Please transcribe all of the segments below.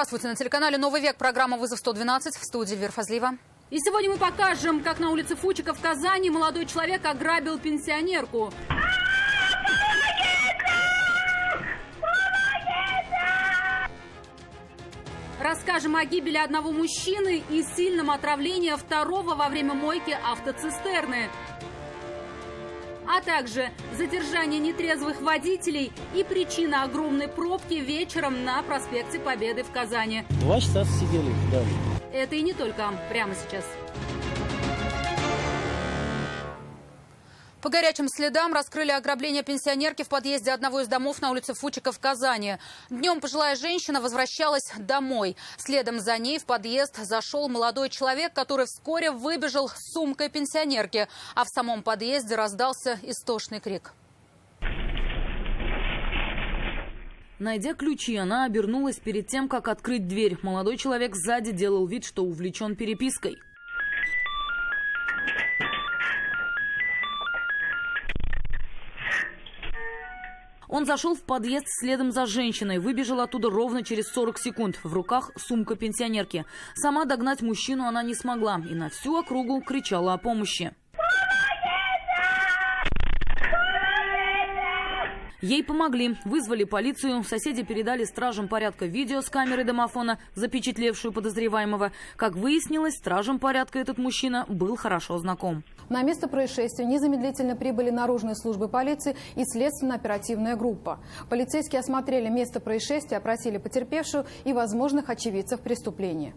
Здравствуйте. На телеканале «Новый век» программа «Вызов 112». В студии Вера Фазлиева. И сегодня мы покажем, как на улице Фучика в Казани молодой человек ограбил пенсионерку. Расскажем о гибели одного мужчины и сильном отравлении второго во время мойки автоцистерны. А также задержание нетрезвых водителей и причина огромной пробки вечером на проспекте Победы в Казани. 2 часа сидели, да. Это и не только. Прямо сейчас. По горячим следам раскрыли ограбление пенсионерки в подъезде одного из домов на улице Фучика в Казани. Днем пожилая женщина возвращалась домой. Следом за ней в подъезд зашел молодой человек, который вскоре выбежал с сумкой пенсионерки. А в самом подъезде раздался истошный крик. Найдя ключи, она обернулась перед тем, как открыть дверь. Молодой человек сзади делал вид, что увлечен перепиской. Он зашел в подъезд следом за женщиной, выбежал оттуда ровно через 40 секунд. В руках сумка пенсионерки. Сама догнать мужчину она не смогла и на всю округу кричала о помощи. Ей помогли, вызвали полицию, соседи передали стражам порядка видео с камеры домофона, запечатлевшую подозреваемого. Как выяснилось, стражам порядка этот мужчина был хорошо знаком. На место происшествия незамедлительно прибыли наружные службы полиции и следственно-оперативная группа. Полицейские осмотрели место происшествия, опросили потерпевшую и возможных очевидцев преступления.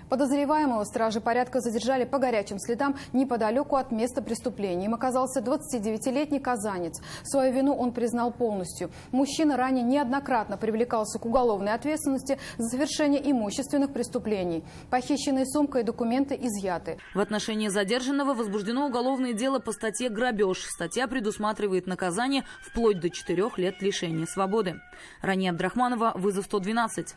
Подозреваемого стражи порядка задержали по горячим следам неподалеку от места преступления. Им оказался 29-летний казанец. Свою вину он признал полностью. Мужчина ранее неоднократно привлекался к уголовной ответственности за совершение имущественных преступлений. Похищенные сумка и документы изъяты. В отношении задержанного возбуждено уголовное дело по статье «Грабеж». Статья предусматривает наказание вплоть до 4 лет лишения свободы. Рания Абдрахманова, «Вызов 112».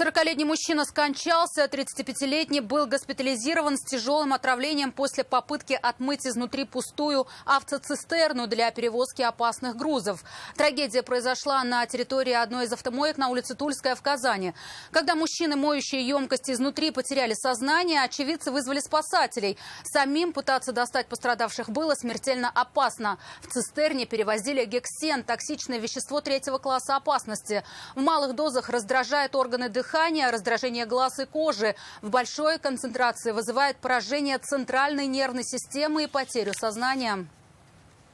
40-летний мужчина скончался, 35-летний был госпитализирован с тяжелым отравлением после попытки отмыть изнутри пустую автоцистерну для перевозки опасных грузов. Трагедия произошла на территории одной из автомоек на улице Тульская в Казани. Когда мужчины, моющие емкости изнутри, потеряли сознание, очевидцы вызвали спасателей. Самим пытаться достать пострадавших было смертельно опасно. В цистерне перевозили гексен, токсичное вещество 3-го класса опасности. В малых дозах раздражает органы дыхания, раздражение глаз и кожи. В большой концентрации вызывает поражение центральной нервной системы и потерю сознания.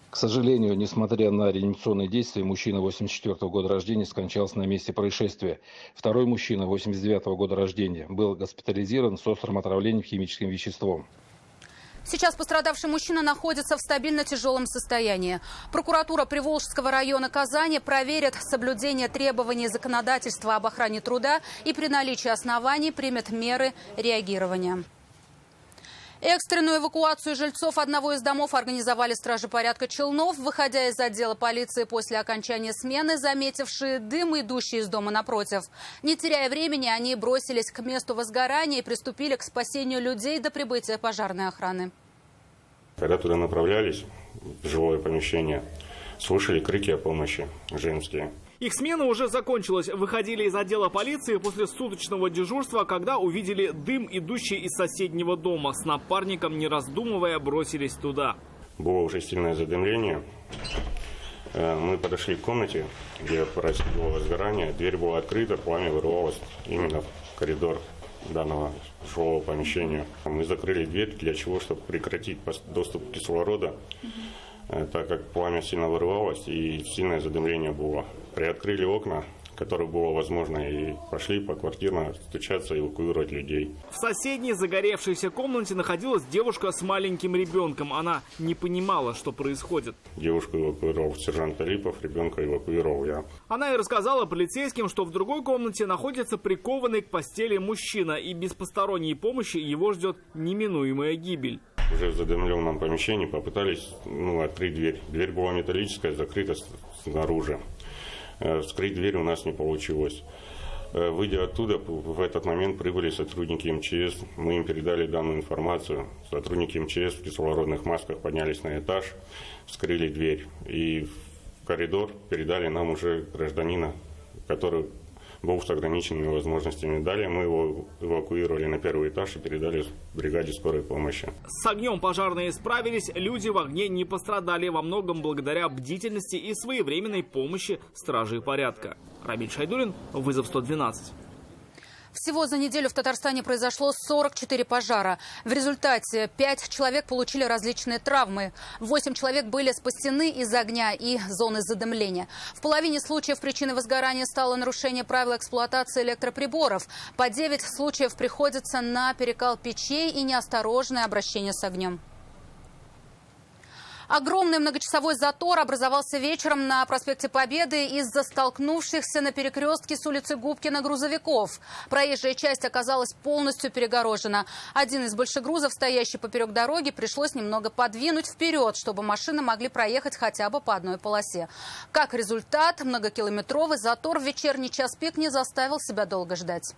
К сожалению, несмотря на реанимационные действия, мужчина 1984 года рождения скончался на месте происшествия. Второй мужчина 1989 года рождения был госпитализирован с острым отравлением химическим веществом. Сейчас пострадавший мужчина находится в стабильно тяжелом состоянии. Прокуратура Приволжского района Казани проверит соблюдение требований законодательства об охране труда и при наличии оснований примет меры реагирования. Экстренную эвакуацию жильцов одного из домов организовали стражи порядка Челнов. Выходя из отдела полиции после окончания смены, заметившие дым, идущий из дома напротив. Не теряя времени, они бросились к месту возгорания и приступили к спасению людей до прибытия пожарной охраны. Когда туда направлялись, в жилое помещение, слышали крики о помощи женские. Их смена уже закончилась. Выходили из отдела полиции после суточного дежурства, когда увидели дым, идущий из соседнего дома. С напарником, не раздумывая, бросились туда. Было уже сильное задымление. Мы подошли к комнате, где происходило возгорание. Дверь была открыта, пламя вырвалось именно в коридор данного жилого помещения. Мы закрыли дверь для чего? Чтобы прекратить доступ кислорода, так как пламя сильно вырывалось и сильное задымление было. Приоткрыли окна, которые было возможно, и пошли по квартирам стучаться и эвакуировать людей. В соседней загоревшейся комнате находилась девушка с маленьким ребенком. Она не понимала, что происходит. Девушку эвакуировал сержант Алипов, ребенка эвакуировал я. Она и рассказала полицейским, что в другой комнате находится прикованный к постели мужчина, и без посторонней помощи его ждет неминуемая гибель. Уже в задымленном помещении попытались открыть дверь. Дверь была металлическая, закрыта снаружи. Вскрыть дверь у нас не получилось. Выйдя оттуда, в этот момент прибыли сотрудники МЧС. Мы им передали данную информацию. Сотрудники МЧС в кислородных масках поднялись на этаж, вскрыли дверь. И в коридор передали нам уже гражданина, который был с ограниченными возможностями. Далее мы его эвакуировали на первый этаж и передали бригаде скорой помощи. С огнем пожарные справились, люди в огне не пострадали, во многом благодаря бдительности и своевременной помощи стражей порядка. Рамиль Шайдулин, вызов 112. Всего за неделю в Татарстане произошло 44 пожара. В результате 5 человек получили различные травмы. 8 человек были спасены из огня и зоны задымления. В половине случаев причиной возгорания стало нарушение правил эксплуатации электроприборов. По 9 случаев приходится на перекал печей и неосторожное обращение с огнем. Огромный многочасовой затор образовался вечером на проспекте Победы из-за столкнувшихся на перекрестке с улицы Губкина грузовиков. Проезжая часть оказалась полностью перегорожена. Один из большегрузов, стоящий поперек дороги, пришлось немного подвинуть вперед, чтобы машины могли проехать хотя бы по одной полосе. Как результат, многокилометровый затор в вечерний час пик не заставил себя долго ждать.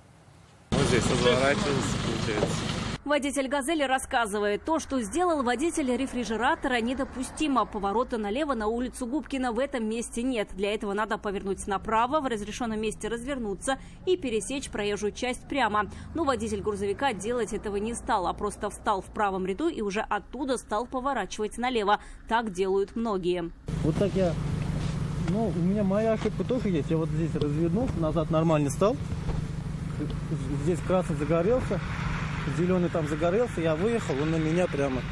Вот здесь разворачивался, получается. Водитель «Газели» рассказывает, то, что сделал водитель рефрижератора, недопустимо. Поворота налево на улицу Губкина в этом месте нет. Для этого надо повернуть направо, в разрешенном месте развернуться и пересечь проезжую часть прямо. Но водитель грузовика делать этого не стал, а просто встал в правом ряду и уже оттуда стал поворачивать налево. Так делают многие. Вот так у меня моя ошибка тоже есть. Я вот здесь развернулся, назад нормально стал. Здесь красный загорелся. Зеленый там загорелся, я выехал, он на меня прямо.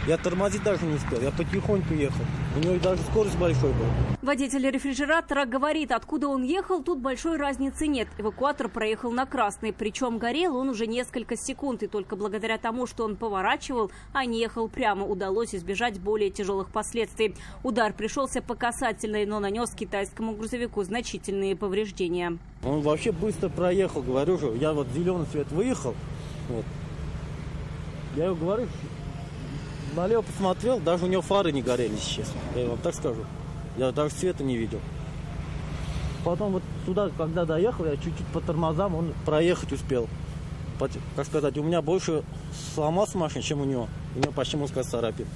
Я тормозить даже не успел, я потихоньку ехал. У него даже скорость большой была. Водитель рефрижератора говорит, откуда он ехал, тут большой разницы нет. Эвакуатор проехал на красный, причем горел он уже несколько секунд. И только благодаря тому, что он поворачивал, а не ехал прямо, удалось избежать более тяжелых последствий. Удар пришелся по касательной, но нанес китайскому грузовику значительные повреждения. Он вообще быстро проехал, говорю же. Я вот зеленый цвет выехал. Вот. Я ему говорю, налево посмотрел, даже у него фары не горели, если честно. Я вам так скажу. Я даже света не видел. Потом вот сюда, когда доехал, я чуть-чуть по тормозам, он проехать успел. Как сказать, у меня больше сломался машина, чем у него. У него почти, можно сказать, царапин.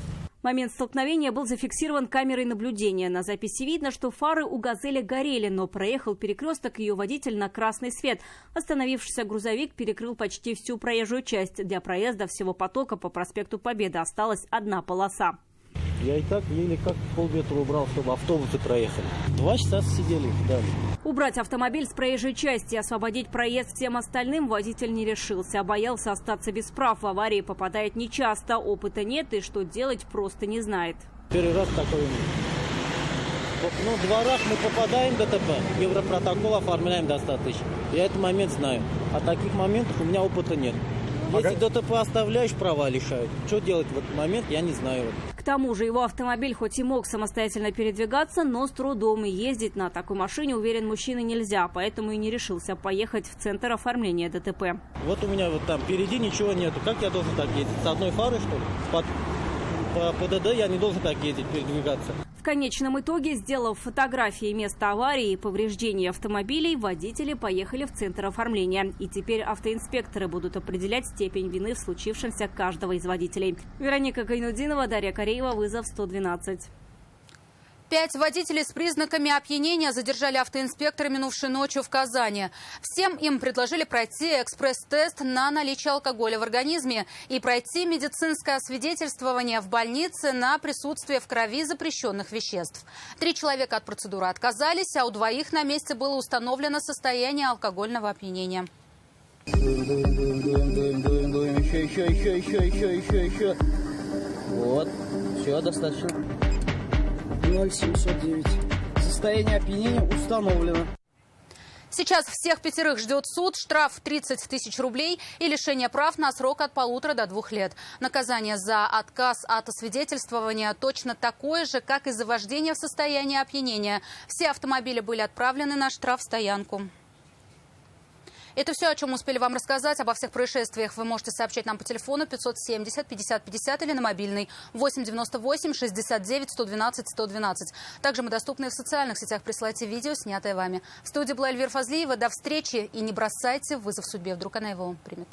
Момент столкновения был зафиксирован камерой наблюдения. На записи видно, что фары у «Газели» горели, но проехал перекресток ее водитель на красный свет. Остановившийся грузовик перекрыл почти всю проезжую часть. Для проезда всего потока по проспекту Победы осталась одна полоса. Я и так еле как полметра убрал, чтобы автобусы проехали. 2 часа сидели, да. Убрать автомобиль с проезжей части и освободить проезд всем остальным водитель не решился. Боялся остаться без прав. В аварии попадает нечасто. Опыта нет и что делать просто не знает. Первый раз такой. В 2 раз мы попадаем в ДТП. Европротокол оформляем достаточно. Я этот момент знаю. А таких моментов у меня опыта нет. Если ДТП оставляешь, права лишают. Что делать в этот момент, я не знаю. К тому же его автомобиль хоть и мог самостоятельно передвигаться, но с трудом, и ездить на такой машине, уверен мужчина, нельзя. Поэтому и не решился поехать в центр оформления ДТП. Вот у меня вот там впереди ничего нету. Как я должен так ездить? С одной фары, что ли? По ПДД я не должен так ездить, передвигаться. В конечном итоге, сделав фотографии места аварии и повреждений автомобилей, водители поехали в центр оформления. И теперь автоинспекторы будут определять степень вины в случившемся каждого из водителей. Вероника Гайнудинова, Дарья Кореева, вызов 112. 5 водителей с признаками опьянения задержали автоинспекторы минувшей ночью в Казани. Всем им предложили пройти экспресс-тест на наличие алкоголя в организме и пройти медицинское освидетельствование в больнице на присутствие в крови запрещенных веществ. 3 человека от процедуры отказались, а у 2 на месте было установлено состояние алкогольного опьянения. Дуем. Еще. Вот, все, достаточно. 0,709. Состояние опьянения установлено. Сейчас всех 5 ждет суд, штраф 30 тысяч рублей и лишение прав на срок от 1,5 до 2 лет. Наказание за отказ от освидетельствования точно такое же, как и за вождение в состоянии опьянения. Все автомобили были отправлены на штрафстоянку. Это все, о чем успели вам рассказать. Обо всех происшествиях вы можете сообщать нам по телефону 570 50 50 или на мобильный 8 98 69 112 112. Также мы доступны в социальных сетях. Присылайте видео, снятое вами. В студии была Эльвира Фазлиева. До встречи и не бросайте вызов судьбе. Вдруг она его примет.